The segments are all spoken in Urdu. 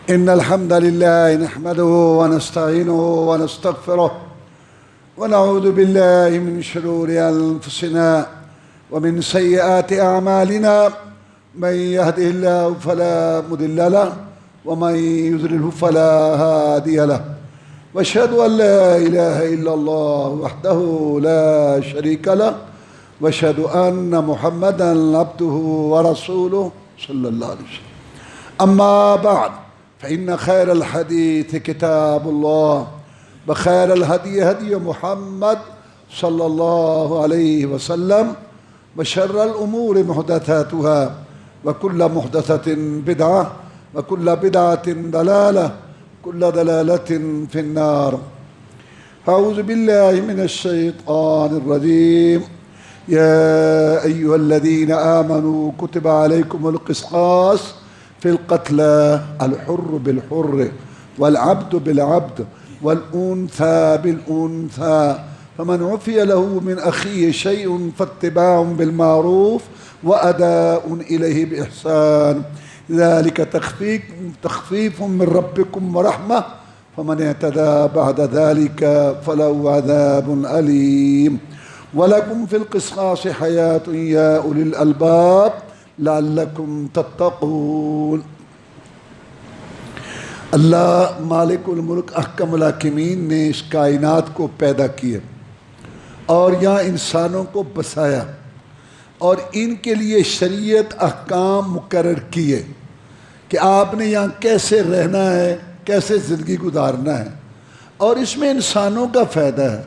إن الحمد لله نحمده ونستعينه ونستغفره ونعوذ بالله من شرور أنفسنا ومن سيئات أعمالنا. من يهده الله فلا مضل له ومن يضلله فلا هادي له. وأشهد أن لا إله إلا الله وحده لا شريك له وأشهد أن محمدا عبده ورسوله صلى الله عليه وسلم. أما بعد فإن خير الحديث كتاب الله وخير الهدي هدي محمد صلى الله عليه وسلم وشر الأمور محدثاتها وكل محدثة بدعة وكل بدعة ضلالة كل ضلالة في النار. أعوذ بالله من الشيطان الرجيم. يا أيها الذين آمنوا كتب عليكم القصاص في القتلى الحر بالحر والعبد بالعبد والأنثى بالأنثى فمن عفي له من أخيه شيء فاتباع بالمعروف وأداء إليه بإحسان ذلك تخفيف من ربكم ورحمة فمن اعتدى بعد ذلك فله عذاب أليم. ولكم في القصاص حياة يا أولي الألباب لعلکم تتقون. اللہ مالک الملک احکم الحاکمین نے اس کائنات کو پیدا کیا اور یہاں انسانوں کو بسایا اور ان کے لیے شریعت احکام مقرر کیے کہ آپ نے یہاں کیسے رہنا ہے، کیسے زندگی گزارنا ہے، اور اس میں انسانوں کا فائدہ ہے،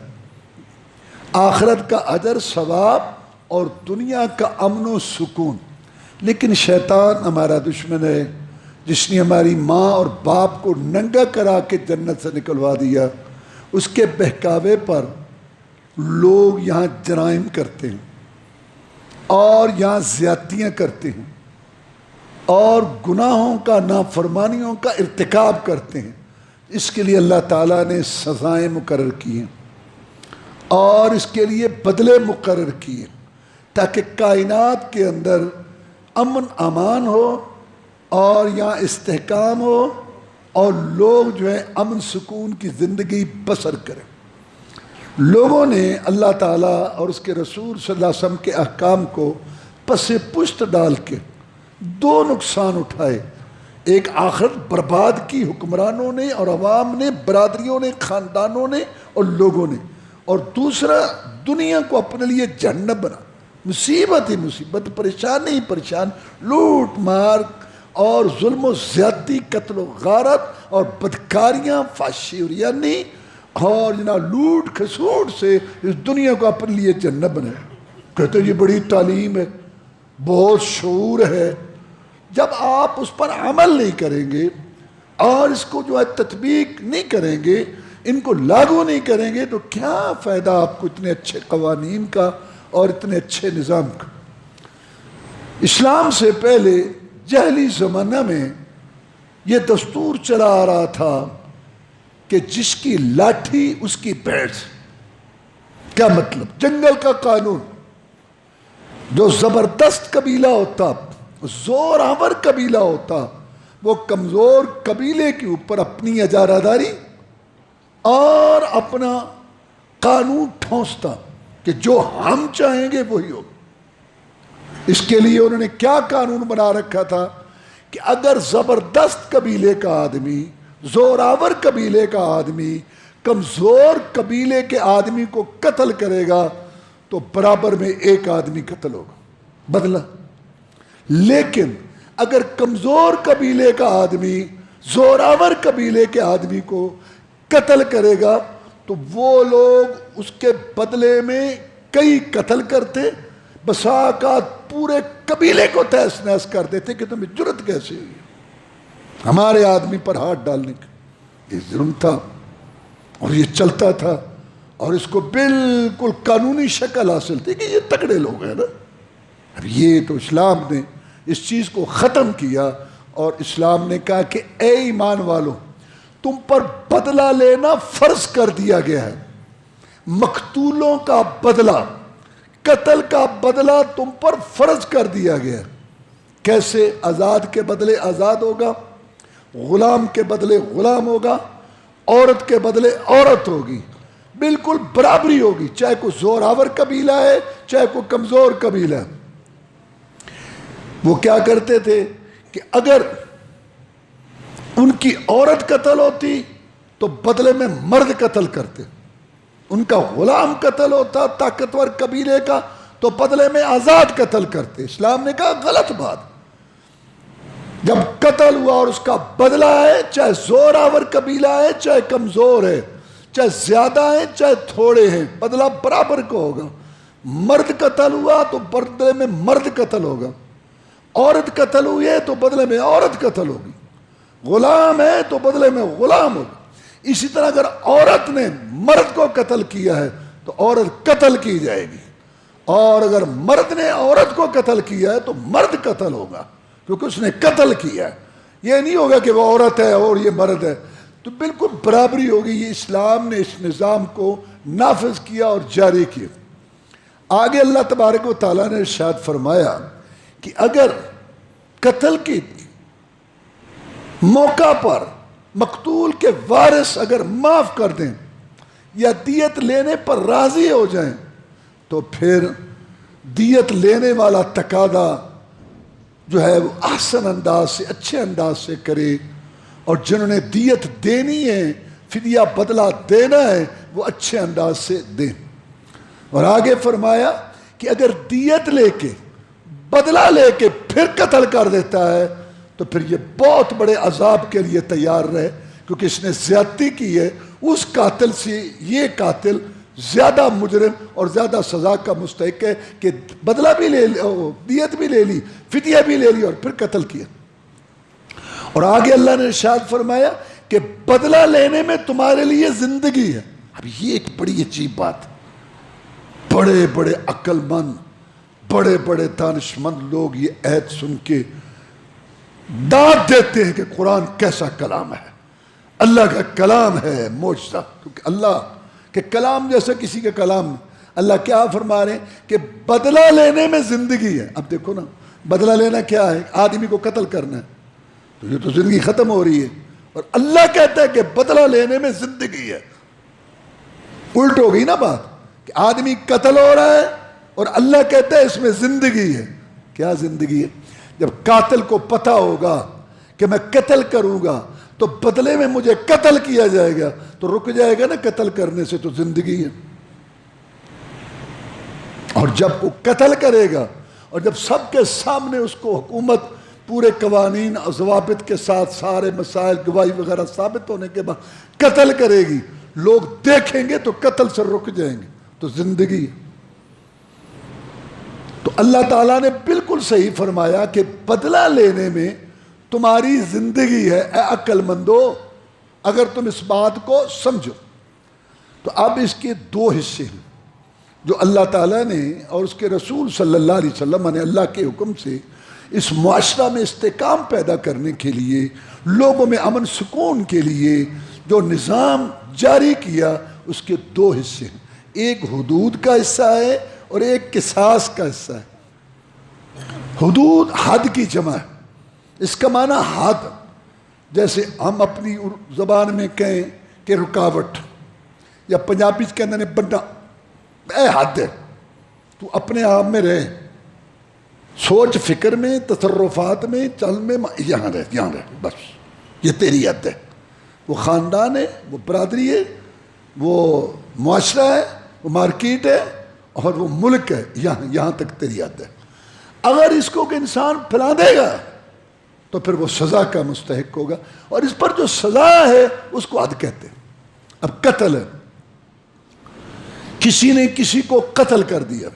آخرت کا اجر ثواب اور دنیا کا امن و سکون. لیکن شیطان ہمارا دشمن ہے جس نے ہماری ماں اور باپ کو ننگا کرا کے جنت سے نکلوا دیا. اس کے بہکاوے پر لوگ یہاں جرائم کرتے ہیں اور یہاں زیادتیاں کرتے ہیں اور گناہوں کا نافرمانیوں کا ارتکاب کرتے ہیں. اس کے لیے اللہ تعالیٰ نے سزائیں مقرر کی ہیں اور اس کے لیے بدلے مقرر کیے تاکہ کائنات کے اندر امن امان ہو اور یہاں استحکام ہو اور لوگ جو ہے امن سکون کی زندگی بسر کریں. لوگوں نے اللہ تعالیٰ اور اس کے رسول صلی اللہ علیہ وسلم کے احکام کو پس پشت ڈال کے دو نقصان اٹھائے. ایک آخرت برباد کی حکمرانوں نے اور عوام نے، برادریوں نے، خاندانوں نے اور لوگوں نے، اور دوسرا دنیا کو اپنے لیے جہنم بنا. مصیبت ہی مصیبت، پریشان ہی پریشان، لوٹ مار اور ظلم و زیادتی، قتل و غارت اور بدکاریاں، فحشی اور یعنی اور لوٹ کھسوٹ سے اس دنیا کو اپنے لیے جنت بنائے. کہتے ہیں یہ بڑی تعلیم ہے، بہت شعور ہے. جب آپ اس پر عمل نہیں کریں گے اور اس کو جو ہے تطبیق نہیں کریں گے، ان کو لاگو نہیں کریں گے، تو کیا فائدہ آپ کو اتنے اچھے قوانین کا اور اتنے اچھے نظام کا. اسلام سے پہلے جاہلی زمانہ میں یہ دستور چلا آ رہا تھا کہ جس کی لاٹھی اس کی بھینس. کیا مطلب؟ جنگل کا قانون. جو زبردست قبیلہ ہوتا، زور آور قبیلہ ہوتا، وہ کمزور قبیلے کے اوپر اپنی اجارہ داری اور اپنا قانون ٹھونستا کہ جو ہم چاہیں گے وہی ہو. اس کے لیے انہوں نے کیا قانون بنا رکھا تھا کہ اگر زبردست قبیلے کا آدمی، زوراور قبیلے کا آدمی کمزور قبیلے کے آدمی کو قتل کرے گا تو برابر میں ایک آدمی قتل ہوگا، بدلہ. لیکن اگر کمزور قبیلے کا آدمی زوراور قبیلے کے آدمی کو قتل کرے گا تو وہ لوگ اس کے بدلے میں کئی قتل کرتے، بسا اوقات پورے قبیلے کو تہس نہس کر دیتے کہ تمہیں جرت کیسے ہوئی ہمارے آدمی پر ہاتھ ڈالنے کا. یہ ظلم تھا اور یہ چلتا تھا اور اس کو بالکل قانونی شکل حاصل تھی کہ یہ تکڑے لوگ ہیں نا. اب یہ تو اسلام نے اس چیز کو ختم کیا اور اسلام نے کہا کہ اے ایمان والو، تم پر بدلہ لینا فرض کر دیا گیا ہے. مقتولوں کا بدلہ، قتل کا بدلہ تم پر فرض کر دیا گیا. کیسے آزاد کے بدلے آزاد ہوگا، غلام کے بدلے غلام ہوگا، عورت کے بدلے عورت ہوگی، بالکل برابری ہوگی، چاہے کوئی زور آور قبیلہ ہے چاہے کوئی کمزور قبیلہ ہے۔ وہ کیا کرتے تھے کہ اگر ان کی عورت قتل ہوتی تو بدلے میں مرد قتل کرتے، ان کا غلام قتل ہوتا طاقتور قبیلے کا تو بدلے میں آزاد قتل کرتے۔ اسلام نے کہا غلط بات، جب قتل ہوا اور اس کا بدلہ ہے، چاہے زور آور قبیلہ ہے چاہے کمزور ہے، چاہے زیادہ ہیں چاہے تھوڑے ہیں، بدلہ برابر کو ہوگا۔ مرد قتل ہوا تو بدلے میں مرد قتل ہوگا، عورت قتل ہوئی ہے تو بدلے میں عورت قتل ہوگی، غلام ہے تو بدلے میں غلام ہوگا۔ اسی طرح اگر عورت نے مرد کو قتل کیا ہے تو عورت قتل کی جائے گی، اور اگر مرد نے عورت کو قتل کیا ہے تو مرد قتل ہوگا، کیونکہ اس نے قتل کیا ہے۔ یہ نہیں ہوگا کہ وہ عورت ہے اور یہ مرد ہے، تو بالکل برابری ہوگی۔ یہ اسلام نے اس نظام کو نافذ کیا اور جاری کیا۔ آگے اللہ تبارک و تعالیٰ نے ارشاد فرمایا کہ اگر قتل کی موقع پر مقتول کے وارث اگر معاف کر دیں یا دیت لینے پر راضی ہو جائیں تو پھر دیت لینے والا تقاضا جو ہے وہ احسن انداز سے، اچھے انداز سے کرے، اور جنہوں نے دیت دینی ہے، فدیہ بدلہ دینا ہے، وہ اچھے انداز سے دیں۔ اور آگے فرمایا کہ اگر دیت لے کے بدلہ لے کے پھر قتل کر دیتا ہے تو پھر یہ بہت بڑے عذاب کے لیے تیار رہے، کیونکہ اس نے زیادتی کی ہے، اس قاتل سے یہ قاتل زیادہ مجرم اور زیادہ سزا کا مستحق ہے کہ بدلہ بھی لے لی، دیت بھی لے لی، فدیہ بھی لے لی اور پھر قتل کیا۔ اور آگے اللہ نے ارشاد فرمایا کہ بدلہ لینے میں تمہارے لیے زندگی ہے۔ اب یہ ایک بڑی عجیب بات، بڑے بڑے عقل مند، بڑے بڑے دانشمند لوگ یہ آیت سن کے داد دیتے ہیں کہ قرآن کیسا کلام ہے، اللہ کا کلام ہے معجزہ، کیونکہ اللہ کہ کلام جیسا کسی کا کلام نہیں۔ اللہ کیا فرما رہے ہیں کہ بدلہ لینے میں زندگی ہے۔ اب دیکھو نا، بدلہ لینا کیا ہے؟ آدمی کو قتل کرنا ہے، تو یہ تو زندگی ختم ہو رہی ہے، اور اللہ کہتا ہے کہ بدلہ لینے میں زندگی ہے۔ الٹ ہو گئی نا بات، کہ آدمی قتل ہو رہا ہے اور اللہ کہتا ہے اس میں زندگی ہے۔ کیا زندگی ہے؟ جب قاتل کو پتہ ہوگا کہ میں قتل کروں گا تو بدلے میں مجھے قتل کیا جائے گا تو رک جائے گا نا قتل کرنے سے، تو زندگی ہے۔ اور جب وہ قتل کرے گا اور جب سب کے سامنے اس کو حکومت پورے قوانین اور ضوابط کے ساتھ سارے مسائل گواہی وغیرہ ثابت ہونے کے بعد قتل کرے گی، لوگ دیکھیں گے تو قتل سے رک جائیں گے، تو زندگی ہے۔ تو اللہ تعالیٰ نے بالکل صحیح فرمایا کہ بدلہ لینے میں تمہاری زندگی ہے اے عقل مندو، اگر تم اس بات کو سمجھو۔ تو اب اس کے دو حصے ہیں جو اللہ تعالیٰ نے اور اس کے رسول صلی اللہ علیہ وسلم نے اللہ کے حکم سے اس معاشرہ میں استحکام پیدا کرنے کے لیے، لوگوں میں امن سکون کے لیے جو نظام جاری کیا، اس کے دو حصے ہیں، ایک حدود کا حصہ ہے اور ایک قصاص کا حصہ ہے۔ حدود حد کی جمع ہے، اس کا معنی حد، جیسے ہم اپنی زبان میں کہیں کہ رکاوٹ، یا پنجابی کے اندر بننا، اے حد ہے، تو اپنے آپ میں رہے، سوچ فکر میں، تصرفات میں، چل میں، یہاں رہ بس، یہ تیری حد ہے۔ وہ خاندان ہے، وہ برادری ہے، وہ معاشرہ ہے، وہ مارکیٹ ہے، اور وہ ملک ہے، یہاں تک تیری حد ہے۔ اگر اس کو کہ انسان پھیلا دے گا تو پھر وہ سزا کا مستحق ہوگا، اور اس پر جو سزا ہے اس کو حد کہتے ہیں۔ اب قتل ہے، کسی نے کسی کو قتل کر دیا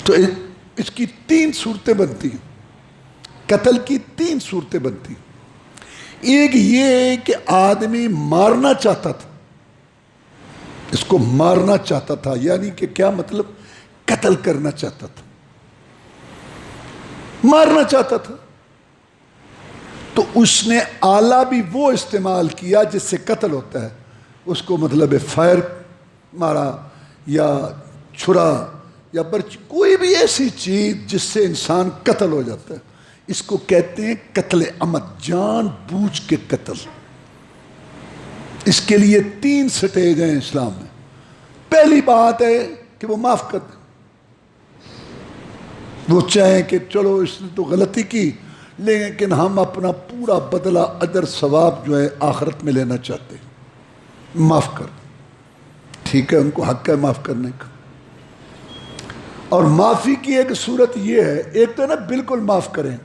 تو اس کی تین صورتیں بنتی ہیں، قتل کی تین صورتیں بنتی ہیں۔ ایک یہ ہے کہ آدمی مارنا چاہتا تھا، اس کو مارنا چاہتا تھا، یعنی کہ کیا مطلب؟ قتل کرنا چاہتا تھا، مارنا چاہتا تھا، تو اس نے آلہ بھی وہ استعمال کیا جس سے قتل ہوتا ہے، اس کو مطلب فائر مارا یا چھرا یا برچی، کوئی بھی ایسی چیز جس سے انسان قتل ہو جاتا ہے، اس کو کہتے ہیں قتل عمد، جان بوجھ کے قتل۔ اس کے لیے 3 سٹیج ہیں اسلام میں۔ پہلی بات ہے کہ وہ معاف کر دیں، وہ چاہیں کہ چلو اس نے تو غلطی کی لیکن ہم اپنا پورا بدلہ اجر ثواب جو ہے آخرت میں لینا چاہتے ہیں، معاف کر دیں، ٹھیک ہے، ان کو حق ہے معاف کرنے کا۔ اور معافی کی ایک صورت یہ ہے، ایک تو ہے نا بالکل معاف کریں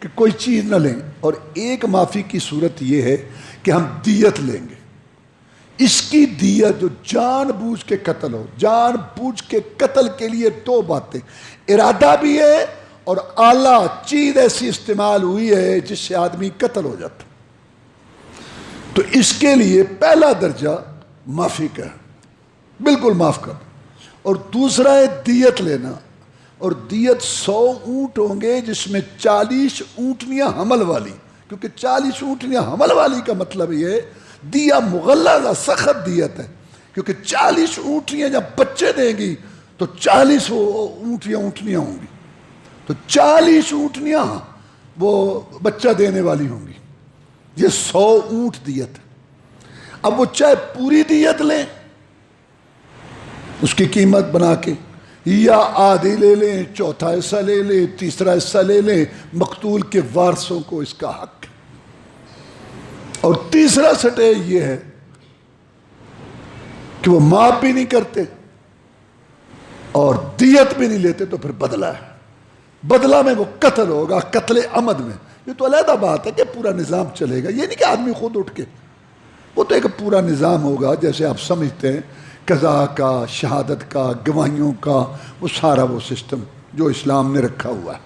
کہ کوئی چیز نہ لیں، اور ایک معافی کی صورت یہ ہے کہ ہم دیت لیں گے۔ اس کی دیت جو جان بوجھ کے قتل ہو، جان بوجھ کے قتل کے لیے 2 باتیں، ارادہ بھی ہے اور اعلیٰ چیز ایسی استعمال ہوئی ہے جس سے آدمی قتل ہو جاتا، تو اس کے لیے پہلا درجہ معافی کا ہے، بالکل معاف کر۔ اور دوسرا ہے دیت لینا، اور دیت 100 اونٹ ہوں گے جس میں 40 اونٹنیاں حمل والی، کیونکہ 40 اونٹنیاں حمل والی کا مطلب یہ ہے دیا مغلظہ سخت دیت ہے، کیونکہ 40 اونٹنیاں جب بچے دیں گی تو 40 اونٹنیاں ہوں گی، تو 40 اونٹنیاں وہ بچہ دینے والی ہوں گی، یہ 100 اونٹ دیت ہے۔ اب وہ چاہے پوری دیت لیں اس کی قیمت بنا کے، یا آدھی لے لیں، چوتھا حصہ لے لیں، تیسرا حصہ لے لیں، مقتول کے وارثوں کو اس کا حق ہے۔ اور تیسرا سٹیج یہ ہے کہ وہ معاف بھی نہیں کرتے اور دیت بھی نہیں لیتے، تو پھر بدلہ ہے، بدلہ میں وہ قتل ہوگا، قتل عمد میں۔ یہ تو علیحدہ بات ہے کہ پورا نظام چلے گا، یہ نہیں کہ آدمی خود اٹھ کے، وہ تو ایک پورا نظام ہوگا، جیسے آپ سمجھتے ہیں قضاء کا، شہادت کا، گواہیوں کا، وہ سارا وہ سسٹم جو اسلام نے رکھا ہوا ہے۔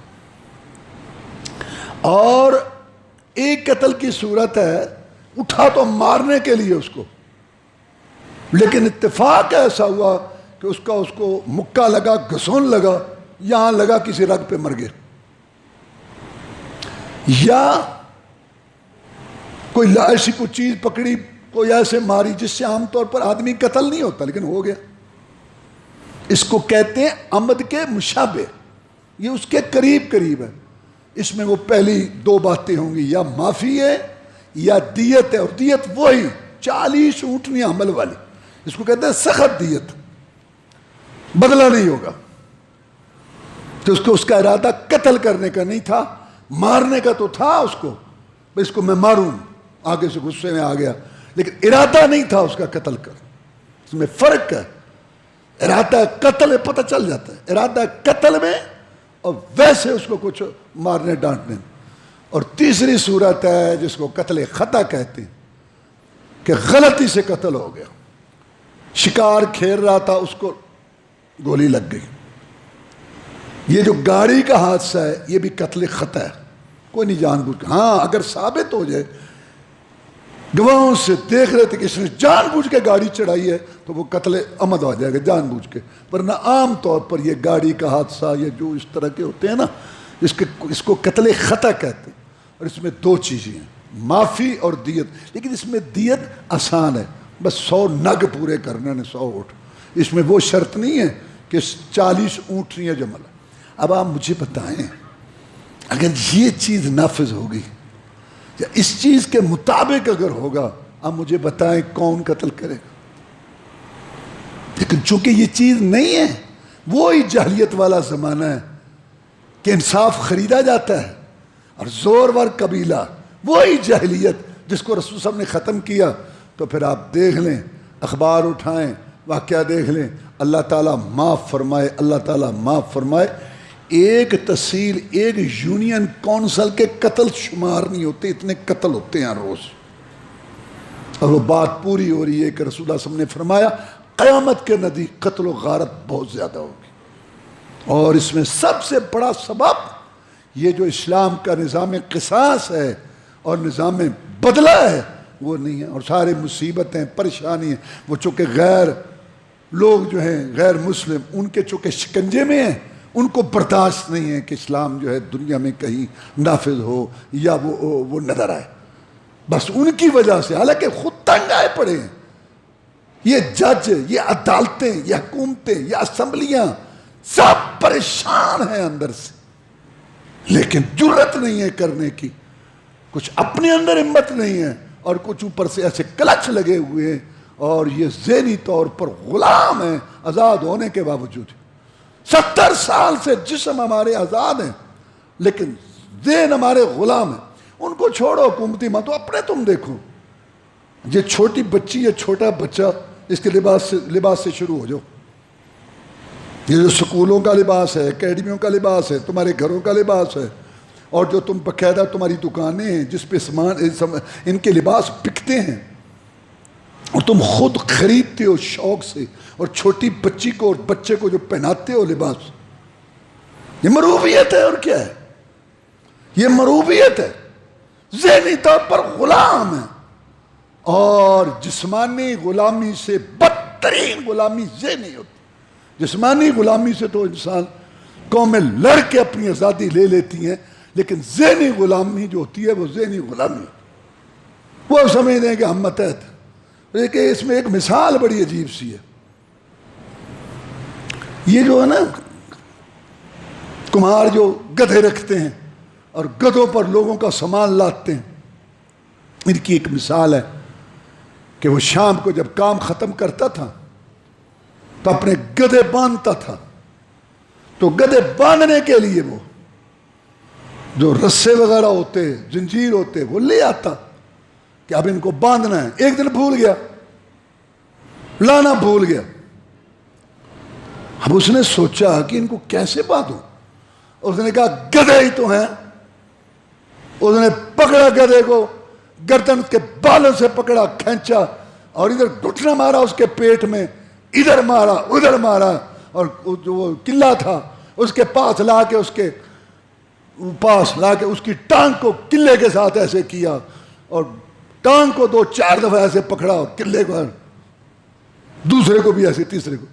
اور ایک قتل کی صورت ہے، اٹھا تو مارنے کے لیے اس کو، لیکن اتفاق ایسا ہوا کہ اس کو مکہ لگا، گھسون لگا، یہاں لگا کسی رگ پہ مر گئے، یا کوئی ایسی کوئی چیز پکڑی، کوئی ایسے ماری جس سے عام طور پر آدمی قتل نہیں ہوتا لیکن ہو گیا، اس کو کہتے ہیں عمد کے مشابہ، یہ اس کے قریب قریب ہے۔ اس میں وہ پہلی 2 باتیں ہوں گی، یا معافی ہے یا دیت ہے، اور دیت وہی 40 اونٹنیاں حمل والی، اس کو کہتے ہیں سخت دیت، بدلہ نہیں ہوگا۔ تو اس کا ارادہ قتل کرنے کا نہیں تھا، مارنے کا تو تھا، اس کو میں ماروں، آگے سے غصے میں آ گیا، لیکن ارادہ نہیں تھا اس کا قتل کر۔ اس میں فرق ہے، ارادہ قتل ہے، پتہ چل جاتا ہے ارادہ قتل میں، اور ویسے اس کو کچھ مارنے ڈانٹنے میں۔ اور تیسری صورت ہے جس کو قتل خطا کہتے ہیں، کہ غلطی سے قتل ہو گیا، شکار کھیل رہا تھا، اس کو گولی لگ گئی۔ یہ جو گاڑی کا حادثہ ہے یہ بھی قتل خطا ہے، کوئی نہیں جان بوجھ کے، ہاں اگر ثابت ہو جائے، گواہوں سے دیکھ رہے تھے کہ اس نے جان بوجھ کے گاڑی چڑھائی ہے، تو وہ قتل عمد ہو جائے گا جان بوجھ کے۔ ورنہ عام طور پر یہ گاڑی کا حادثہ، یہ جو اس طرح کے ہوتے ہیں نا، اس کو قتل خطا کہتے ہیں۔ اور اس میں 2 چیزیں ہیں، معافی اور دیت، لیکن اس میں دیت آسان ہے، بس 100 نگ پورے کرنے نے، 100 اونٹ، اس میں وہ شرط نہیں ہے کہ 40 اونٹنیاں جمل۔ اب آپ مجھے بتائیں، اگر یہ چیز نافذ ہوگی یا اس چیز کے مطابق اگر ہوگا، آپ مجھے بتائیں کون قتل کرے گا؟ لیکن چونکہ یہ چیز نہیں ہے، وہی جاہلیت والا زمانہ ہے کہ انصاف خریدا جاتا ہے، اور زور ور قبیلہ، وہی جاہلیت جس کو رسول صاحب نے ختم کیا۔ تو پھر آپ دیکھ لیں، اخبار اٹھائیں، واقعہ دیکھ لیں، اللہ تعالیٰ معاف فرمائے، اللہ تعالیٰ معاف فرمائے۔ ایک تحصیل، ایک یونین کونسل کے قتل شمار نہیں ہوتے، اتنے قتل ہوتے ہیں روز۔ اور وہ بات پوری ہو رہی ہے کہ رسول اللہ صلی اللہ علیہ وسلم نے فرمایا قیامت کے نزدیک قتل و غارت بہت زیادہ ہوگی، اور اس میں سب سے بڑا سبب یہ جو اسلام کا نظام قصاص ہے اور نظام بدلہ ہے وہ نہیں ہے، اور سارے مصیبتیں پریشانی ہیں وہ چونکہ غیر لوگ جو ہیں غیر مسلم، ان کے چونکہ شکنجے میں ہیں، ان کو برداشت نہیں ہے کہ اسلام جو ہے دنیا میں کہیں نافذ ہو یا وہ نظر آئے، بس ان کی وجہ سے، حالانکہ خود تنگ آئے پڑے ہیں۔ یہ جج، یہ عدالتیں، یہ حکومتیں، یہ اسمبلیاں، سب پریشان ہیں اندر سے، لیکن جرت نہیں ہے کرنے کی، کچھ اپنے اندر ہمت نہیں ہے، اور کچھ اوپر سے ایسے کلچ لگے ہوئے ہیں، اور یہ ذہنی طور پر غلام ہیں آزاد ہونے کے باوجود۔ 70 سال سے جسم ہمارے آزاد ہیں لیکن ذہن ہمارے غلام ہیں۔ ان کو چھوڑو حکومتی ماں، تو اپنے تم دیکھو، یہ چھوٹی بچی یا چھوٹا بچہ، اس کے لباس سے شروع ہو جاؤ۔ یہ جو سکولوں کا لباس ہے، اکیڈمیوں کا لباس ہے، تمہارے گھروں کا لباس ہے، اور جو تم باقاعدہ تمہاری دکانیں ہیں جس پہ ان کے لباس بکتے ہیں اور تم خود خریدتے ہو شوق سے، اور چھوٹی بچی کو اور بچے کو جو پہناتے ہو لباس، یہ مروبیت ہے اور کیا ہے؟ یہ مروبیت ہے۔ ذہنی طور پر غلام ہے، اور جسمانی غلامی سے بدترین غلامی ذہنی ہوتی ہے۔ جسمانی غلامی سے تو انسان قومیں لڑ کے اپنی آزادی لے لیتی ہیں، لیکن ذہنی غلامی جو ہوتی ہے وہ ذہنی غلامی، وہ سمجھتے ہیں کہ ہم متحد ہیں۔ لیکن اس میں ایک مثال بڑی عجیب سی ہے، یہ جو ہے نا کمہار جو گدھے رکھتے ہیں اور گدھوں پر لوگوں کا سامان لاتے ہیں، ان کی ایک مثال ہے کہ وہ شام کو جب کام ختم کرتا تھا تو اپنے گدھے باندھتا تھا، تو گدھے باندھنے کے لیے وہ جو رسے وغیرہ ہوتے، زنجیر ہوتے، وہ لے آتا کہ اب ان کو باندھنا ہے۔ ایک دن بھول گیا، لانا بھول گیا۔ اب اس نے سوچا کہ ان کو کیسے باندھوں، اس نے کہا گدھے ہی تو ہیں۔ اس نے پکڑا گدھے کو، گردن کے بالوں سے پکڑا، کھینچا، اور ادھر گھٹنا مارا اس کے پیٹ میں، ادھر مارا ادھر مارا، اور جو وہ قلعہ تھا اس کے پاس لا کے اس کی ٹانگ کو قلعے کے ساتھ ایسے کیا، اور ٹانگ کو 2-4 دفعہ ایسے پکڑا، اور قلعے کو دوسرے کو بھی ایسے، تیسرے کو۔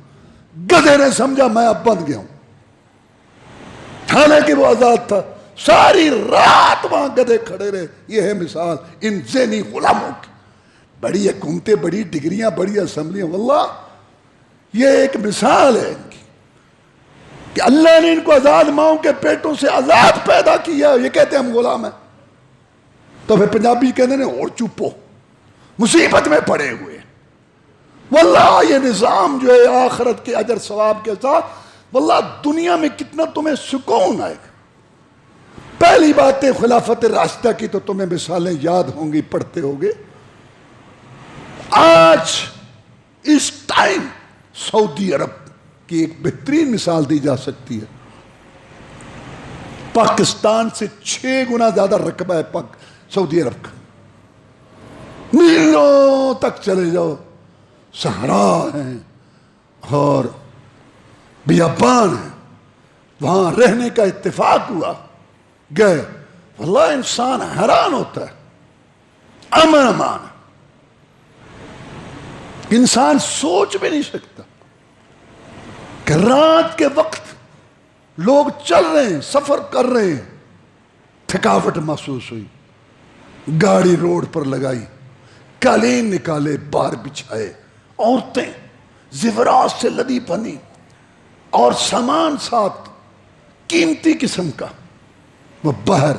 گدھے نے سمجھا میں اب بند گیا ہوں، حالانکہ وہ آزاد تھا۔ ساری رات وہاں گدھے کھڑے رہے۔ یہ ہے مثال ان ذہنی غلاموں کی۔ بڑی حکومتیں، بڑی ڈگریاں، بڑی اسمبلیاں، واللہ یہ ایک مثال ہے ان کی کہ اللہ نے ان کو آزاد ماؤں کے پیٹوں سے آزاد پیدا کیا۔ یہ کہتے ہیں ہم غلام ہیں، تو پھر پنجابی کہتے ہیں اور چپو، مصیبت میں پڑے ہوئے۔ واللہ یہ نظام جو ہے آخرت کے اجر ثواب کے ساتھ، واللہ دنیا میں کتنا تمہیں سکون آئے گا۔ پہلی بات ہے خلافت راشدہ کی، تو تمہیں مثالیں یاد ہوں گی، پڑھتے ہوگے۔ آج اس ٹائم سعودی عرب کی ایک بہترین مثال دی جا سکتی ہے۔ پاکستان سے 6 گنا زیادہ رقبہ ہے سعودی عرب کا۔ میلوں تک چلے جاؤ، صحرا ہیں اور بیابان ہیں، وہاں رہنے کا اتفاق ہوا، گئے، واللہ انسان حیران ہوتا ہے۔ امن امان، انسان سوچ بھی نہیں سکتا کہ رات کے وقت لوگ چل رہے ہیں، سفر کر رہے ہیں، تھکاوٹ محسوس ہوئی، گاڑی روڈ پر لگائی، قالین نکالے، بار بچھائے، عورتیں زیورات سے لدی پھنی، اور سامان ساتھ قیمتی قسم کا، وہ باہر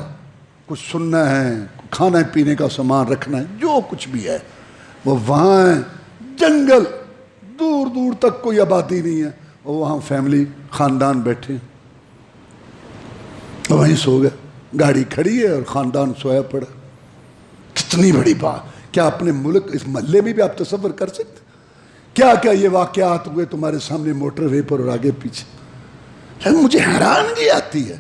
کچھ سننا ہے، کھانا پینے کا سامان رکھنا ہے، جو کچھ بھی ہے وہ وہاں ہے۔ جنگل، دور دور تک کوئی آبادی نہیں ہے، اور وہاں فیملی، خاندان بیٹھے، وہیں سو گئے، گاڑی کھڑی ہے اور خاندان سویا پڑا۔ کتنی بڑی بات! کیا اپنے ملک، اس محلے میں بھی آپ تصور کر سکتے؟ کیا کیا یہ واقعات ہوئے تمہارے سامنے موٹر وے پر اور آگے پیچھے۔ لیکن مجھے حیرانگی آتی ہے،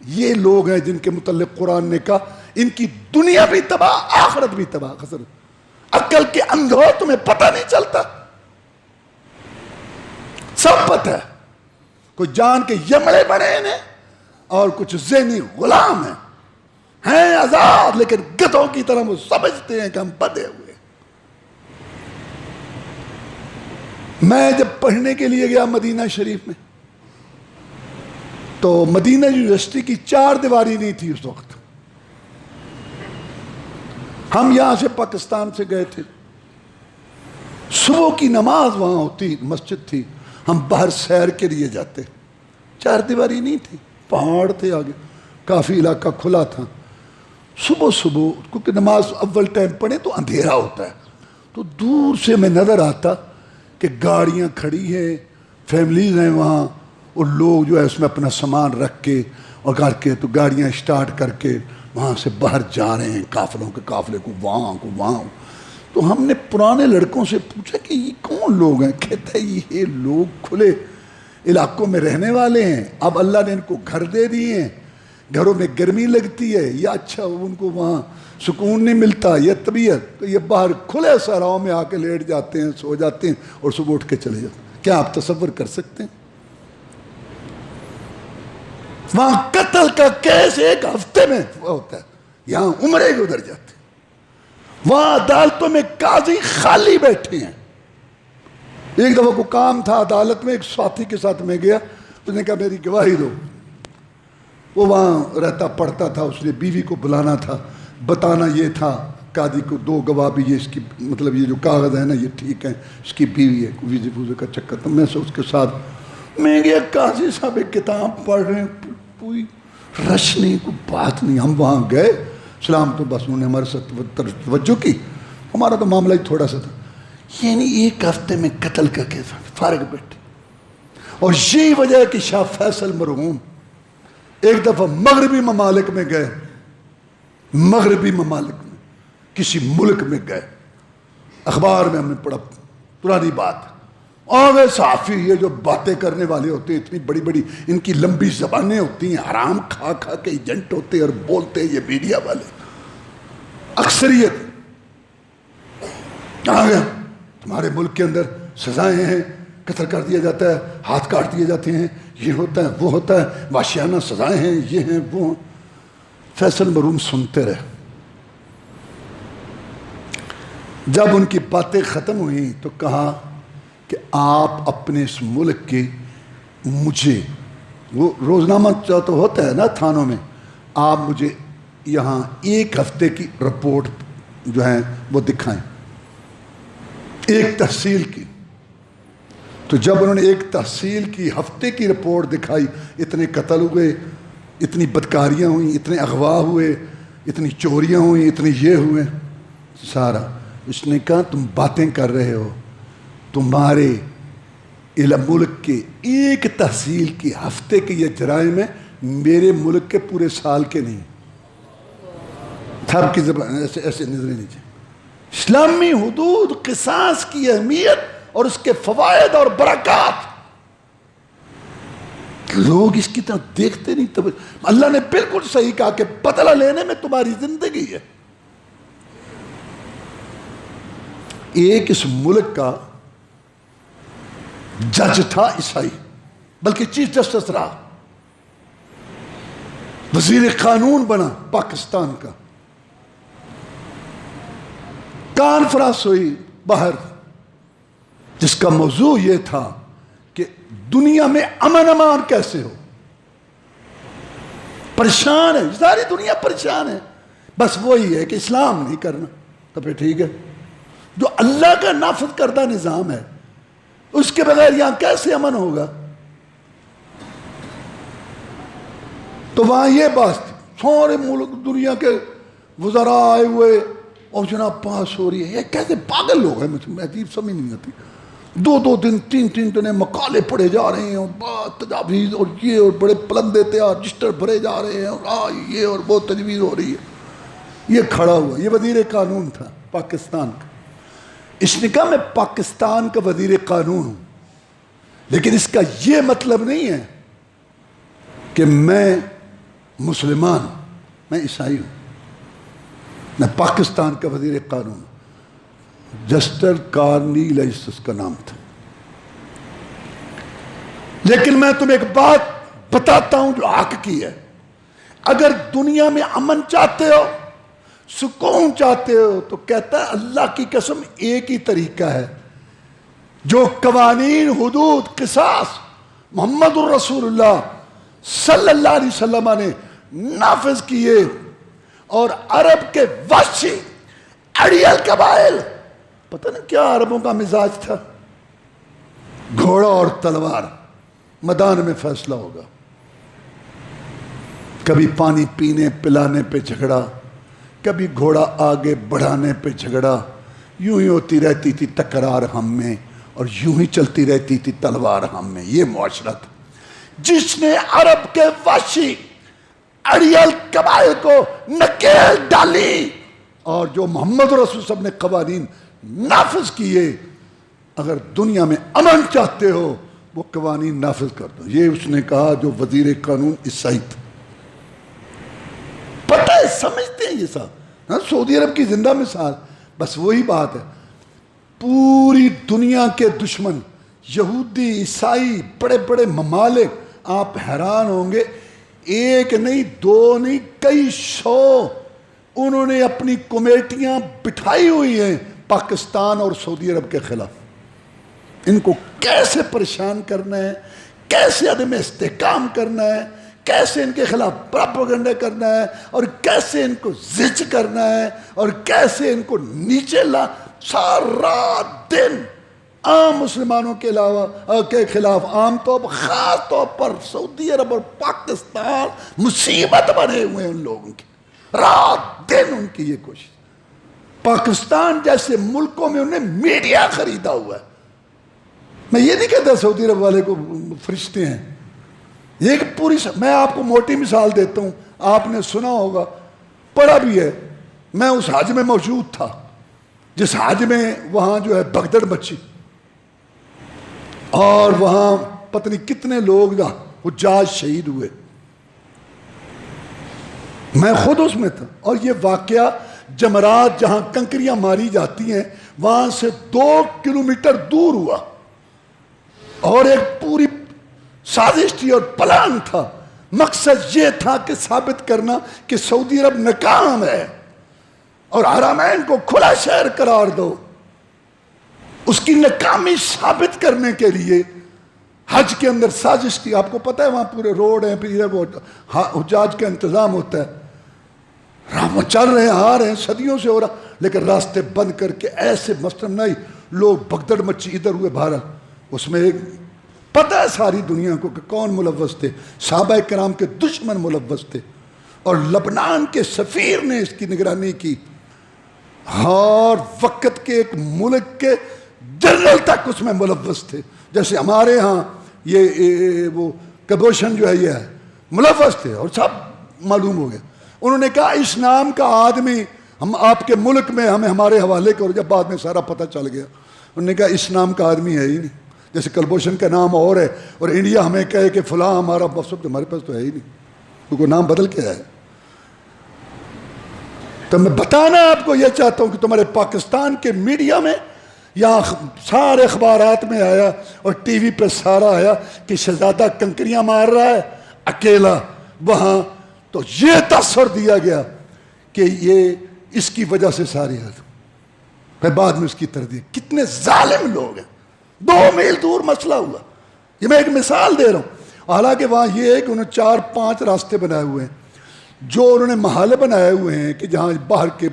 یہ لوگ ہیں جن کے متعلق قرآن نے کہا ان کی دنیا بھی تباہ، آخرت بھی تباہ۔ خسر عقل کے اندھو، تمہیں پتہ نہیں چلتا، سب پتہ ہے۔ کوئی جان کے یمڑے بڑے ہیں اور کچھ ذہنی غلام ہیں آزاد، لیکن گدھوں کی طرح وہ سمجھتے ہیں کہ ہم بدے ہوئے۔ میں جب پڑھنے کے لیے گیا مدینہ شریف میں، تو مدینہ یونیورسٹی کی 4 دیواری نہیں تھی اس وقت۔ ہم یہاں سے پاکستان سے گئے تھے، صبح کی نماز وہاں ہوتی، مسجد تھی، ہم باہر سیر کے لیے جاتے، چار دیواری نہیں تھی، پہاڑ تھے آگے، کافی علاقہ کھلا تھا. صبح کیونکہ نماز اول ٹائم پڑھے تو اندھیرا ہوتا ہے، تو دور سے میں نظر آتا کہ گاڑیاں کھڑی ہیں، فیملیز ہیں وہاں، اور لوگ جو ہے اس میں اپنا سامان رکھ کے اور کر کے تو گاڑیاں اسٹارٹ کر کے وہاں سے باہر جا رہے ہیں، قافلے کو وہاں. تو ہم نے پرانے لڑکوں سے پوچھا کہ یہ کون لوگ ہیں؟ کہتا ہے یہ لوگ کھلے علاقوں میں رہنے والے ہیں، اب اللہ نے ان کو گھر دے دیے ہیں، گھروں میں گرمی لگتی ہے یا اچھا ان کو وہاں سکون نہیں ملتا یا طبیعت، تو یہ باہر کھلے صحراؤں میں آ کے لیٹ جاتے ہیں، سو جاتے ہیں اور صبح اٹھ کے چلے جاتے ہیں. کیا آپ تصور کر سکتے ہیں؟ وہاں قتل کا کیس ایک ہفتے میں ہوتا ہے، یہاں عمرے کے ادھر جاتے ہیں. وہاں عدالتوں میں قاضی خالی بیٹھے ہیں. ایک دفعہ کو کام تھا عدالت میں، ایک ساتھی کے ساتھ میں گیا، اس نے کہا میری گواہی دو. وہ وہاں رہتا پڑھتا تھا، اس نے بیوی کو بلانا تھا، بتانا یہ تھا قاضی کو دو گواہ بھی، یہ اس کی مطلب یہ جو کاغذ ہے نا یہ ٹھیک ہے، اس کی بیوی ہے. ویزے پوزے کا چکر تھا. میں سے اس کے ساتھ میں گیا، قاضی صاحب ایک کتاب پڑھ رہے ہیں، کوئی رش نہیں، کوئی بات نہیں. ہم وہاں گئے، سلام تو بس انہوں نے ہمارے ساتھ توجہ کی، ہمارا تو معاملہ ہی تھوڑا سا تھا. یعنی ایک ہفتے میں قتل کا کیس فارغ بیٹھے. اور یہی وجہ ہے کہ شاہ فیصل مرحوم ایک دفعہ مغربی ممالک میں گئے، مغربی ممالک میں کسی ملک میں گئے، اخبار میں ہم نے پڑھا، پرانی بات، اور صحافی یہ جو باتیں کرنے والے ہوتے ہیں اتنی بڑی بڑی، ان کی لمبی زبانیں ہوتی ہیں، حرام کھا کھا کے ایجنٹ ہوتے ہیں اور بولتے ہیں یہ میڈیا والے. اکثریت آ گیا تمہارے ملک کے اندر سزائیں ہیں، قتل کر دیا جاتا ہے، ہاتھ کاٹ دیے جاتے ہیں، یہ ہوتا ہے وہ ہوتا ہے، وحشیانہ سزائیں ہیں، یہ ہیں وہ ہیں. فیصل مرحوم سنتے رہے. جب ان کی باتیں ختم ہوئیں تو کہا کہ آپ اپنے اس ملک کے مجھے، وہ روزنامہ تو ہوتا ہے نا تھانوں میں، آپ مجھے یہاں ایک ہفتے کی رپورٹ جو ہے وہ دکھائیں، ایک تحصیل کی. تو جب انہوں نے ایک تحصیل کی ہفتے کی رپورٹ دکھائی، اتنے قتل ہوئے، اتنی بدکاریاں ہوئیں، اتنے اغوا ہوئے، اتنی چوریاں ہوئیں، اتنے یہ ہوئے سارا. اس نے کہا تم باتیں کر رہے ہو، تمہارے ملک کے ایک تحصیل کی ہفتے کے یہ جرائم ہیں، میرے ملک کے پورے سال کے نہیں. تھپ کی زبان ایسے نظریں نیچے. اسلامی حدود قصاص کی اہمیت اور اس کے فوائد اور برکات لوگ اس کی طرف دیکھتے نہیں. تب اللہ نے بالکل صحیح کہا کہ بدلہ لینے میں تمہاری زندگی ہے. ایک اس ملک کا جج تھا عیسائی، بلکہ چیف جسٹس رہا، وزیر قانون بنا پاکستان کا. کانفرنس ہوئی باہر جس کا موضوع یہ تھا کہ دنیا میں امن امان کیسے ہو. پریشان ہے ساری دنیا، پریشان ہے. بس وہی ہے کہ اسلام نہیں کرنا. تو پھر ٹھیک ہے، جو اللہ کا نافذ کردہ نظام ہے اس کے بغیر یہاں کیسے امن ہوگا. تو وہاں یہ بات تھی، سارے ملک دنیا کے وزراء آئے ہوئے اور جناب پاس ہو رہی ہے. یہ کیسے پاگل لوگ ہیں، مجھے عجیب سمجھ نہیں آتی. دو دن تین دن مقالے پڑھے جا رہے ہیں اور بات تجاویز اور یہ، اور بڑے پلندے تیار رجسٹر بھرے جا رہے ہیں اور یہ اور وہ تجویز ہو رہی ہے. یہ کھڑا ہوا، یہ وزیر قانون تھا پاکستان کا. اس نے کہا میں پاکستان کا وزیر قانون ہوں، لیکن اس کا یہ مطلب نہیں ہے کہ میں مسلمان ہوں، میں عیسائی ہوں. میں پاکستان کا وزیر قانون ہوں. جسٹر کارنیلیس اس کا نام تھا. لیکن میں تمہیں ایک بات بتاتا ہوں جو حق کی ہے. اگر دنیا میں امن چاہتے ہو، سکون چاہتے ہو، تو کہتا ہے اللہ کی قسم ایک ہی طریقہ ہے جو قوانین، حدود، قصاص محمد الرسول اللہ صلی اللہ علیہ وسلم نے نافذ کیے. اور عرب کے وحشی اڑیل قبائل، پتہ نہیں کیا عربوں کا مزاج تھا، گھوڑا اور تلوار. میدان میں فیصلہ ہوگا. کبھی پانی پینے پلانے پہ جھگڑا، کبھی گھوڑا آگے بڑھانے پہ جھگڑا، یوں ہی ہوتی رہتی تھی تکرار ہم میں، اور یوں ہی چلتی رہتی تھی تلوار ہم میں. یہ معاشرہ تھا جس نے عرب کے وحشی اڑیل قبائل کو نکیل ڈالی، اور جو محمد رسول صلی اللہ علیہ وسلم نے قوانین نافذ کیے. اگر دنیا میں امن چاہتے ہو وہ قوانین نافذ کر دو. یہ اس نے کہا جو وزیر قانون عیسائی تھا. پتہ ہے، سمجھتے ہیں یہ صاحب. سعودی عرب کی زندہ مثال. بس وہی بات ہے، پوری دنیا کے دشمن یہودی عیسائی بڑے بڑے ممالک، آپ حیران ہوں گے، ایک نہیں دو نہیں کئی سو انہوں نے اپنی کمیٹیاں بٹھائی ہوئی ہیں پاکستان اور سعودی عرب کے خلاف. ان کو کیسے پریشان کرنا ہے، کیسے عدم استحکام کرنا ہے، کیسے ان کے خلاف پراپیگنڈا کرنا ہے، اور کیسے ان کو زج کرنا ہے، اور کیسے ان کو نیچے لا. سارا دن عام مسلمانوں کے علاوہ کے خلاف، عام طور پر خاص طور پر سعودی عرب اور پاکستان مصیبت بنے ہوئے ہیں ان لوگوں کی. رات دن ان کی یہ کوشش. پاکستان جیسے ملکوں میں انہیں میڈیا خریدا ہوا ہے. میں یہ نہیں کہتا سعودی عرب والے کو فرشتے ہیں، یہ ایک پوری میں آپ کو موٹی مثال دیتا ہوں. آپ نے سنا ہوگا، پڑھا بھی ہے. میں اس حج میں موجود تھا جس حج میں وہاں جو ہے بھگدڑ مچی، اور وہاں پتہ نہیں کتنے لوگ حجاج شہید ہوئے. میں خود اس میں تھا. اور یہ واقعہ جمرات جہاں کنکریاں ماری جاتی ہیں وہاں سے 2 کلومیٹر دور ہوا، اور ایک پوری سازش تھی اور پلان تھا. مقصد یہ تھا کہ ثابت کرنا کہ سعودی عرب ناکام ہے اور حرمین کو کھلا شہر قرار دو. اس کی ناکامی ثابت کرنے کے لیے حج کے اندر سازش کی. آپ کو پتہ ہے وہاں پورے روڈ ہیں، پھر وہ حجاج کا انتظام ہوتا ہے. وہ چل رہے ہیں، آ رہے ہیں، صدیوں سے ہو رہا، لیکن راستے بند کر کے ایسے مسلم نہیں لوگ بھگدڑ مچی ادھر ہوئے باہر. اس میں ایک پتہ ہے ساری دنیا کو کہ کون ملوث تھے. صحابہ کرام کے دشمن ملوث تھے، اور لبنان کے سفیر نے اس کی نگرانی کی، اور وقت کے ایک ملک کے جنرل تک اس میں ملوث تھے. جیسے ہمارے ہاں یہ وہ کبوشن جو ہے یہ ہے ملوث تھے، اور سب معلوم ہو گیا. انہوں نے کہا اس نام کا آدمی ہم آپ کے ملک میں ہمیں ہمارے حوالے کرو. جب بعد میں سارا پتہ چل گیا انہوں نے کہا اس نام کا آدمی ہے ہی نہیں. جیسے کلبھوشن کا نام اور ہے، اور انڈیا ہمیں کہے کہ فلاں ہمارا مقصد، ہمارے پاس تو ہے ہی نہیں، کیونکہ نام بدل کے ہے. تو میں بتانا آپ کو یہ چاہتا ہوں کہ تمہارے پاکستان کے میڈیا میں، یہاں سارے اخبارات میں آیا اور ٹی وی پہ سارا آیا کہ شہزادہ کنکریاں مار رہا ہے اکیلا وہاں، تو یہ تاثر دیا گیا کہ یہ اس کی وجہ سے ساری حد. پھر بعد میں اس کی تردید. کتنے ظالم لوگ ہیں. 2 میل دور مسئلہ ہوا. یہ میں ایک مثال دے رہا ہوں. حالانکہ وہاں یہ ہے کہ انہوں نے 4-5 راستے بنائے ہوئے ہیں، جو انہوں نے محلے بنائے ہوئے ہیں کہ جہاں باہر کے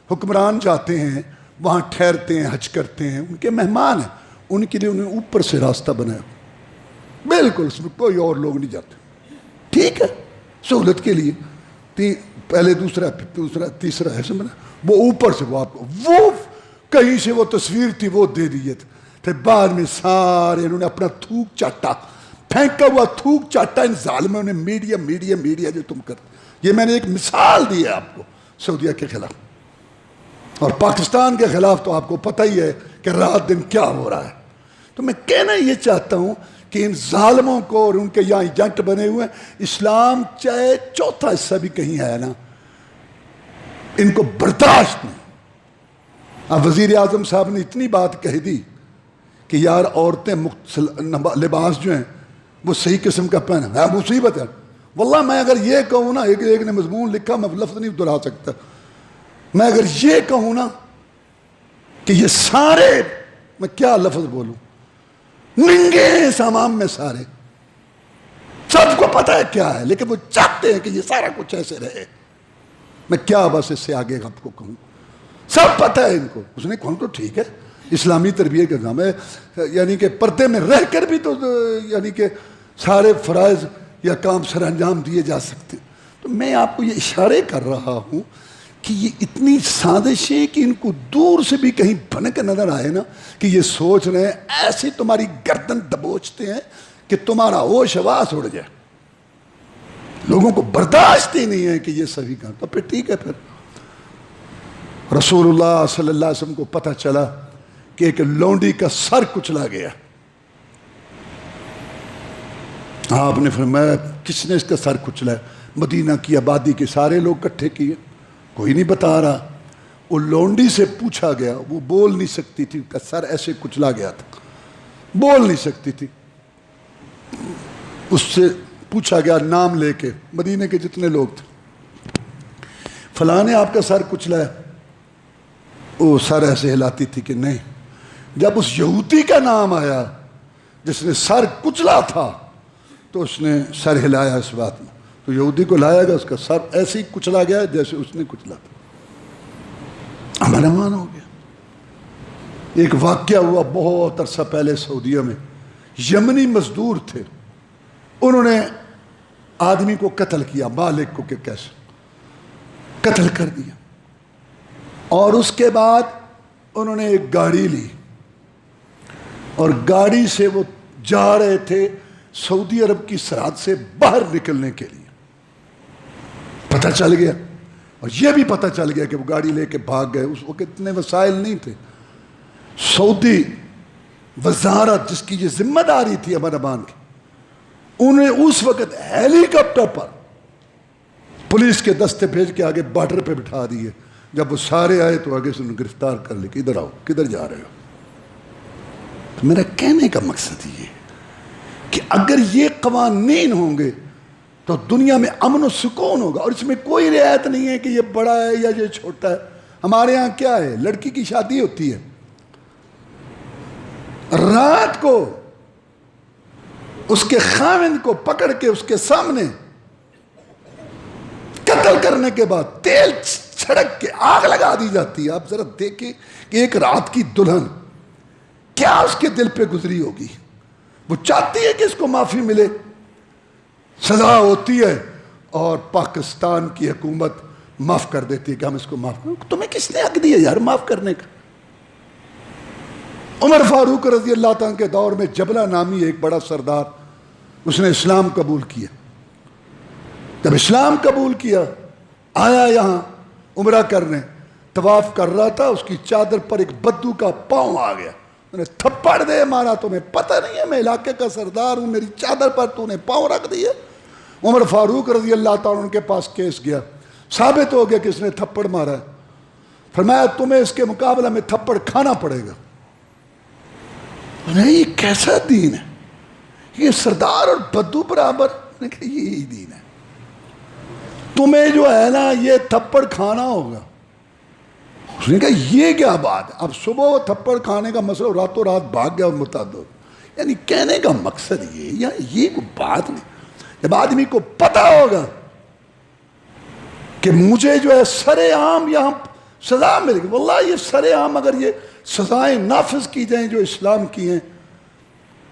حکمران جاتے ہیں وہاں ٹھہرتے ہیں، حج کرتے ہیں، ان کے مہمان ہیں، ان کے لیے انہوں نے اوپر سے راستہ بنایا بالکل، اس میں کوئی اور لوگ نہیں جاتے. ٹھیک ہے، سہولت کے لیے پہلے دوسرا پھر دوسرا تیسرا ایسے بنا. وہ اوپر سے وہ آپ کو وہ کہیں سے وہ تصویر تھی وہ دے دیے تھے. پھر بعد میں سارے انہوں نے اپنا تھوک چاٹا، پھینکا ہوا تھوک چاٹا ان ظالموں نے. میڈیا میڈیا میڈیا جو تم کرتے. یہ میں نے ایک مثال دی ہے آپ کو سعودیہ کے خلاف. اور پاکستان کے خلاف تو آپ کو پتہ ہی ہے کہ رات دن کیا ہو رہا ہے. تو میں کہنا یہ چاہتا ہوں کہ ان ظالموں کو اور ان کے یہاں ایجنٹ بنے ہوئے اسلام چاہے چوتھا حصہ بھی کہیں ہے نا، ان کو برداشت نہیں. اب وزیر اعظم صاحب نے اتنی بات کہہ دی کہ یار عورتیں لباس جو ہیں وہ صحیح قسم کا پہنا ہے. مصیبت ہے واللہ. میں اگر یہ کہوں نا، ایک نے مضمون لکھا، میں لفظ نہیں دہرا سکتا. میں اگر یہ کہوں نا کہ یہ سارے، میں کیا لفظ بولوں، ننگے سامان میں سارے، سب کو پتہ ہے کیا ہے، لیکن وہ چاہتے ہیں کہ یہ سارا کچھ ایسے رہے. میں کیا بس اس سے آگے آپ کو کہوں، سب پتہ ہے ان کو. اس نے کہوں تو ٹھیک ہے، اسلامی تربیت کا کام ہے، یعنی کہ پردے میں رہ کر بھی تو یعنی کہ سارے فرائض یا کام سر انجام دیے جا سکتے. تو میں آپ کو یہ اشارے کر رہا ہوں کہ یہ اتنی سازش ہے کہ ان کو دور سے بھی کہیں بھنک نظر آئے نا کہ یہ سوچ رہے ہیں ایسے تمہاری گردن دبوچتے ہیں کہ تمہارا ہوش حواس اڑ جائے. لوگوں کو برداشت ہی نہیں ہے کہ یہ صحیح کام. تو پھر ٹھیک ہے. پھر رسول اللہ صلی اللہ علیہ وسلم کو پتہ چلا کہ ایک لونڈی کا سر کچلا گیا. آپ نے فرمایا کس نے اس کا سر کچلا ہے؟ مدینہ کی آبادی کے سارے لوگ اکٹھے کیے, کوئی نہیں بتا رہا. وہ لونڈی سے پوچھا گیا, وہ بول نہیں سکتی تھی, کا سر ایسے کچلا گیا تھا, بول نہیں سکتی تھی. اس سے پوچھا گیا نام لے کے, مدینے کے جتنے لوگ تھے, فلاں نے آپ کا سر کچلا ہے. وہ سر ایسے ہلاتی تھی کہ نہیں. جب اس یہودی کا نام آیا جس نے سر کچلا تھا تو اس نے سر ہلایا اس بات میں, تو یہودی کو لایا گیا, اس کا سر ایسے ہی کچلا گیا جیسے اس نے کچلا تھا. ہمارا مان ہو گیا. ایک واقعہ ہوا بہت عرصہ پہلے سعودیہ میں. یمنی مزدور تھے, انہوں نے آدمی کو قتل کیا, مالک کو کہ کیسے قتل کر دیا. اور اس کے بعد انہوں نے ایک گاڑی لی اور گاڑی سے وہ جا رہے تھے سعودی عرب کی سرحد سے باہر نکلنے کے لیے. پتہ چل گیا, اور یہ بھی پتہ چل گیا کہ وہ گاڑی لے کے بھاگ گئے. اس وقت اتنے وسائل نہیں تھے. سعودی وزارت جس کی یہ ذمہ داری تھی امن امان کی, انہیں اس وقت ہیلی کاپٹر پر پولیس کے دستے بھیج کے آگے بارڈر پہ بٹھا دیے. جب وہ سارے آئے تو آگے سے انہیں گرفتار کر لے کہ ادھر آؤ, کدھر جا رہے ہو. تو میرا کہنے کا مقصد یہ کہ اگر یہ قوانین ہوں گے تو دنیا میں امن و سکون ہوگا. اور اس میں کوئی رعایت نہیں ہے کہ یہ بڑا ہے یا یہ چھوٹا ہے. ہمارے ہاں کیا ہے, لڑکی کی شادی ہوتی ہے, رات کو اس کے خاوند کو پکڑ کے اس کے سامنے قتل کرنے کے بعد تیل چھڑک کے آگ لگا دی جاتی ہے. آپ ذرا دیکھیں کہ ایک رات کی دلہن کیا اس کے دل پہ گزری ہوگی. وہ چاہتی ہے کہ اس کو معافی ملے, سزا ہوتی ہے اور پاکستان کی حکومت معاف کر دیتی ہے کہ ہم اس کو معاف کریں. تمہیں کس نے حق دیا یار معاف کرنے کا؟ عمر فاروق رضی اللہ تعالیٰ کے دور میں جبلہ نامی ایک بڑا سردار, اس نے اسلام قبول کیا. جب اسلام قبول کیا آیا یہاں عمرہ کرنے, طواف کر رہا تھا, اس کی چادر پر ایک بدو کا پاؤں آ گیا. انہیں تھپڑ دے مارا, تمہیں پتہ نہیں ہے میں علاقے کا سردار ہوں, میری چادر پر تو نے پاؤں رکھ دیے. عمر فاروق رضی اللہ تعالیٰ ان کے پاس کیس گیا, ثابت ہو گیا کہ اس نے تھپڑ مارا ہے. فرمایا تمہیں اس کے مقابلہ میں تھپڑ کھانا پڑے گا. یہ کیسا دین ہے, یہ سردار اور بدو برابر. یہی دین ہے, تمہیں جو ہے نا یہ تھپڑ کھانا ہوگا. اس نے کہا یہ کیا بات ہے, اب صبح وہ تھپڑ کھانے کا مسئلہ راتوں رات بھاگ گیا اور مرتد ہو. یعنی کہنے کا مقصد یہ کوئی بات نہیں. جب آدمی کو پتہ ہوگا کہ مجھے جو ہے سر عام یہاں سزا ملے گی, واللہ یہ سر عام اگر یہ سزائیں نافذ کی جائیں جو اسلام کی ہیں.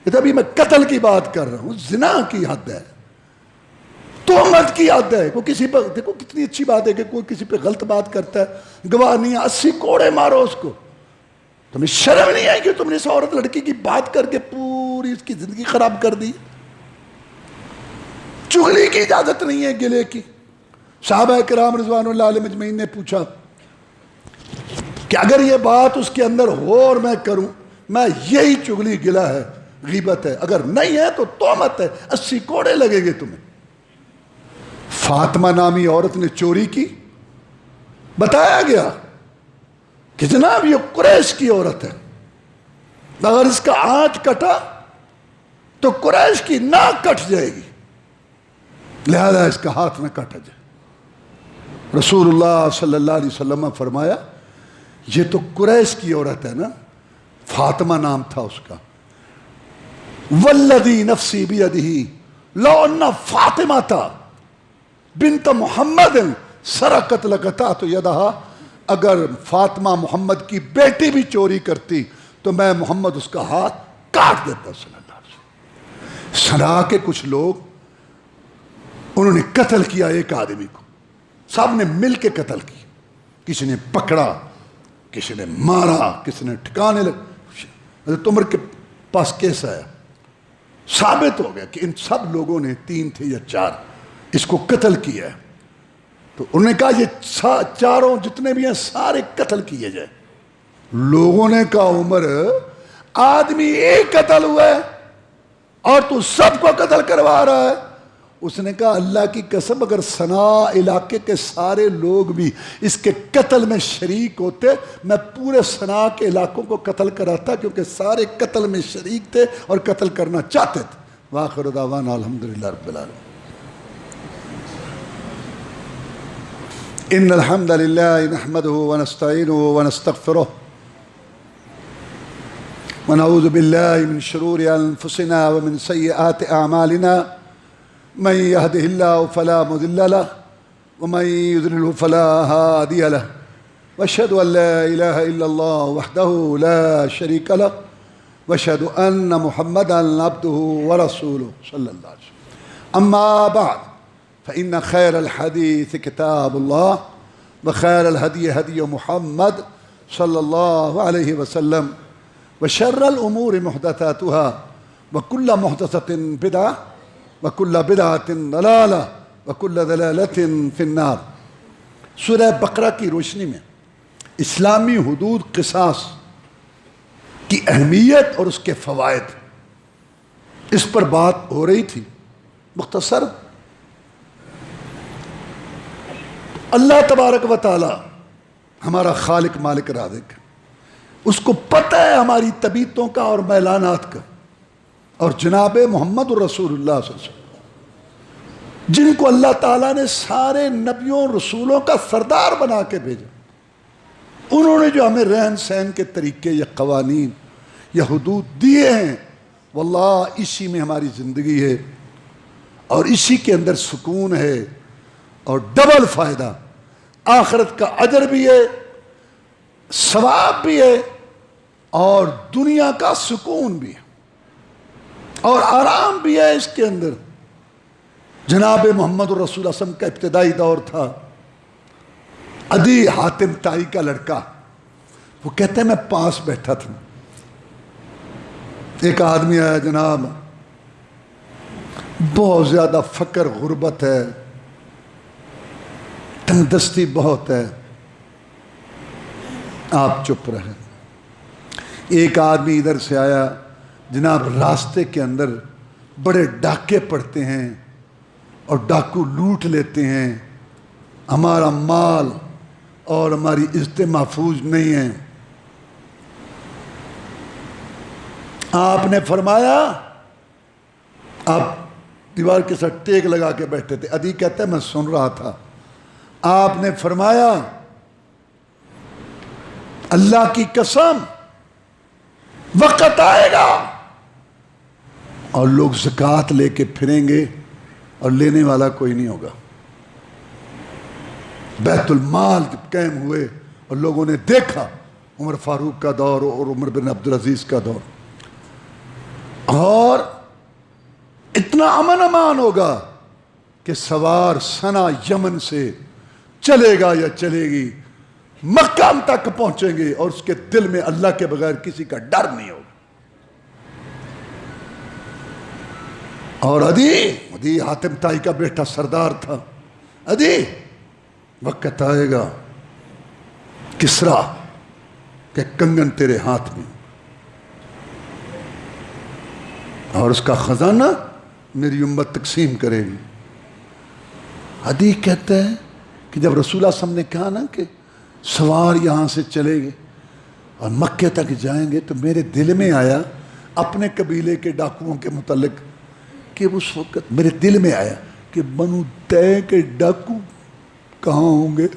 یہ ابھی میں قتل کی بات کر رہا ہوں, زنا کی حد ہے, تہمت کی حد ہے. کوئی کسی پر, دیکھو کتنی اچھی بات ہے کہ کوئی کسی پہ غلط بات کرتا ہے, گواہ نہیں ہے, 80 کوڑے مارو اس کو. تمہیں شرم نہیں آئی کہ تم نے اس عورت لڑکی کی بات کر کے پوری اس کی زندگی خراب کر دی. چغلی کی اجازت نہیں ہے, گلے کی. صحابہ کرام رضوان اللہ علیہ مجمعین نے پوچھا کہ اگر یہ بات اس کے اندر ہو اور میں کروں, میں یہی چغلی گلا ہے, غیبت ہے, اگر نہیں ہے تو تہمت ہے, 80 کوڑے لگیں گے تمہیں. فاطمہ نامی عورت نے چوری کی, بتایا گیا کہ جناب یہ قریش کی عورت ہے, اگر اس کا ہاتھ کٹا تو قریش کی ناک کٹ جائے گی, لہذا اس کا ہاتھ نہ کاٹا جائے. رسول اللہ صلی اللہ علیہ وسلم نے فرمایا یہ تو قریش کی عورت ہے نا, فاطمہ نام تھا اس کا. والذی نفسی بیدہ لو ان فاطمہ بنت محمد سرقت لقطعت یدہا, اگر فاطمہ محمد کی بیٹی بھی چوری کرتی تو میں محمد اس کا ہاتھ کاٹ دیتا صلی اللہ علیہ وسلم. سنا کے کچھ لوگ انہوں نے قتل کیا ایک آدمی کو، سب نے مل کے قتل کیا، کسی نے پکڑا، کسی نے مارا، کسی نے ٹھکانے لگا۔ حضرت عمر کے پاس کیس آیا، ثابت ہو گیا کہ ان سب لوگوں نے 3 تھے یا 4 اس کو قتل کیا ہے۔ تو انہوں نے کہا یہ چاروں جتنے بھی ہیں سارے قتل کیے جائے۔ لوگوں نے کہا عمر آدمی ایک قتل ہوا ہے اور تو سب کو قتل کروا رہا ہے۔ اس نے کہا اللہ کی قسم اگر سنا علاقے کے سارے لوگ بھی اس کے قتل میں شریک ہوتے میں پورے سنا کے علاقوں کو قتل کراتا، کیونکہ سارے قتل میں شریک تھے اور قتل کرنا چاہتے تھے۔ وآخر دعوانا الحمدللہ رب العالمین۔ ان الحمد للہ نحمده ونستعینه ونستغفره ونعوذ باللہ من شرور انفسنا ومن سیئات اعمالنا من يهده الله فلا مضل له ومن يضلل فلا هادي له واشهد ان لا اله الا الله وحده لا شريك له واشهد ان محمدا عبده ورسوله صلى الله عليه وسلم اما بعد فان خير الحديث كتاب الله وخير الهدي هدي محمد صلى الله عليه وسلم وشر الامور محدثاتها وكل محدثة بدعة وَكُلَّ بِدْعَةٍ ضَلَالَةٍ وَكُلَّ ضَلَالَةٍ فِي النَّارِ۔ سورہ بقرہ کی روشنی میں اسلامی حدود قصاص کی اہمیت اور اس کے فوائد اس پر بات ہو رہی تھی۔ مختصر، اللہ تبارک و تعالی ہمارا خالق مالک رازق، اس کو پتہ ہے ہماری طبیعتوں کا اور میلانات کا، اور جناب محمد رسول اللہ صلی اللہ علیہ وسلم جن کو اللہ تعالیٰ نے سارے نبیوں رسولوں کا سردار بنا کے بھیجا، انہوں نے جو ہمیں رہن سہن کے طریقے یا قوانین یا حدود دیے ہیں، واللہ اسی میں ہماری زندگی ہے اور اسی کے اندر سکون ہے اور ڈبل فائدہ، آخرت کا اجر بھی ہے، ثواب بھی ہے اور دنیا کا سکون بھی ہے اور آرام بھی ہے اس کے اندر۔ جناب محمد رسول اللہ صلی اللہ علیہ وسلم کا ابتدائی دور تھا، عدی حاتم تائی کا لڑکا، وہ کہتے ہیں میں پاس بیٹھا تھا، ایک آدمی آیا، جناب بہت زیادہ فقر غربت ہے، تنگ دستی بہت ہے، آپ چپ رہے۔ ایک آدمی ادھر سے آیا، جناب راستے کے اندر بڑے ڈاکے پڑتے ہیں اور ڈاکو لوٹ لیتے ہیں، ہمارا مال اور ہماری عزت محفوظ نہیں ہے۔ آپ نے فرمایا، آپ دیوار کے ساتھ ٹیک لگا کے بیٹھے تھے، عدی کہتا ہے میں سن رہا تھا، آپ نے فرمایا اللہ کی قسم وقت آئے گا اور لوگ زکوٰۃ لے کے پھریں گے اور لینے والا کوئی نہیں ہوگا۔ بیت المال جب قائم ہوئے اور لوگوں نے دیکھا، عمر فاروق کا دور اور عمر بن عبدالعزیز کا دور، اور اتنا امن امان ہوگا کہ سوار سنا یمن سے چلے گا یا چلے گی، مکہ تک پہنچیں گے اور اس کے دل میں اللہ کے بغیر کسی کا ڈر نہیں ہوگا۔ اور عدی حاتم تائی کا بیٹا سردار تھا، عدی وقت آئے گا کسرا کہ کنگن تیرے ہاتھ میں اور اس کا خزانہ میری امت تقسیم کرے گی۔ عدی کہتا ہے کہ جب رسول اللہ صلی اللہ علیہ وسلم نے کہا نا کہ سوار یہاں سے چلے گے اور مکے تک جائیں گے، تو میرے دل میں آیا اپنے قبیلے کے ڈاکوؤں کے متعلق کہ اس وقت میرے دل میں آیا کہ بنو طے کے ڈاکو کہاں ہوں گے؟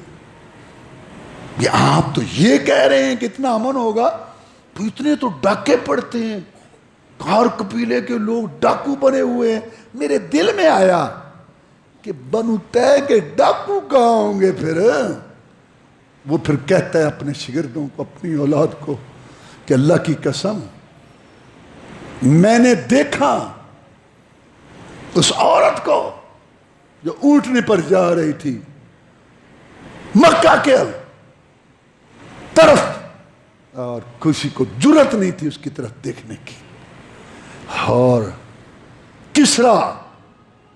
یہ آپ تو یہ کہہ رہے ہیں کہ اتنا امن ہوگا، تو اتنے تو ڈاکے پڑتے ہیں، ہر قبیلے کے لوگ ڈاکو بنے ہوئے ہیں۔ میرے دل میں آیا کہ بنو طے کے ڈاکو کہاں ہوں گے؟ وہ پھر کہتا ہے اپنے شاگردوں کو، اپنی اولاد کو کہ اللہ کی قسم میں نے دیکھا اس عورت کو جو اونٹنے پر جا رہی تھی مکہ کے طرف، اور خوشی کو جرت نہیں تھی اس کی طرف دیکھنے کی. اور کسرا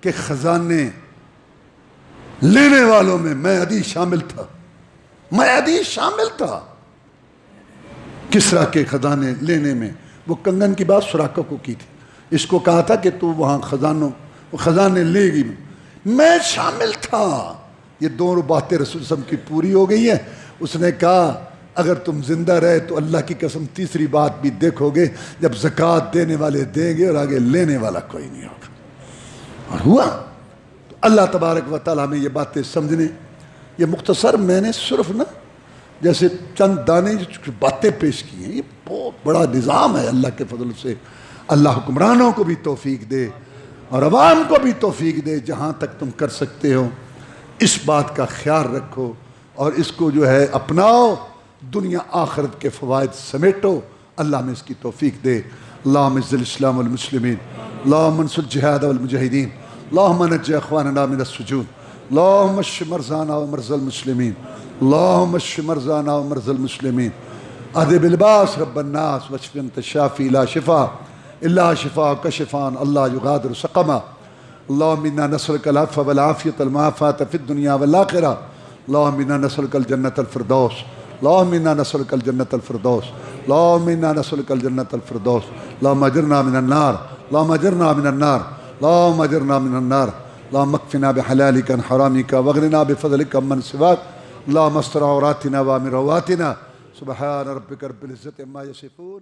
کے خزانے لینے والوں میں میں عدی شامل تھا. کسرا کے خزانے لینے میں. وہ کنگن کی بات سراقہ کو کی تھی. اس کو کہا تھا کہ تو وہاں خزانے لے گی، میں شامل تھا. یہ دونوں باتیں رسول صلی اللہ علیہ وسلم کی پوری ہو گئی ہیں. اس نے کہا اگر تم زندہ رہے تو اللہ کی قسم تیسری بات بھی دیکھو گے، جب زکوٰۃ دینے والے دیں گے اور آگے لینے والا کوئی نہیں ہوگا. اور ہوا. تو اللہ تبارک و تعالیٰ ہمیں یہ باتیں سمجھنے، یہ مختصر میں نے صرف نا جیسے چند دانے باتیں پیش کی ہیں، یہ بہت بڑا نظام ہے اللہ کے فضل سے. اللہ حکمرانوں کو بھی توفیق دے اور عوام کو بھی توفیق دے. جہاں تک تم کر سکتے ہو اس بات کا خیال رکھو اور اس کو جو ہے اپناؤ، دنیا آخرت کے فوائد سمیٹو. اللہ میں اس کی توفیق دے. اللہم اعز الاسلام والمسلمین، اللہم انصر الجہاد والمجاہدین، اللہم نجی اخواننا من السجون، اللہم اشف مرضانا ومرضى المسلمین، اللہم اشف مرضانا ومرضى المسلمین، اذهب الباس رب الناس واشف انت الشافی لا شفاء الا شفاءک شفاء لا یغادر سقما. اللہم انا نسألک العفو والعافیۃ المعافاۃ فی الدنیا والآخرہ. اللہم انا نسألک الجنة الفردوس، اللہم انا نسألک الجنة الفردوس، اللہم انا نسألک الجنة الفردوس. اللہم اجرنا من النار، اللہم اجرنا من النار، اللہم اجرنا من النار. اللہم اکفنا بحلالک عن حرامک واغننا بفضلک عمن سواک. اللہم استر عوراتنا وامن رواتنا. سبحان ربک رب العزة عما یصفون.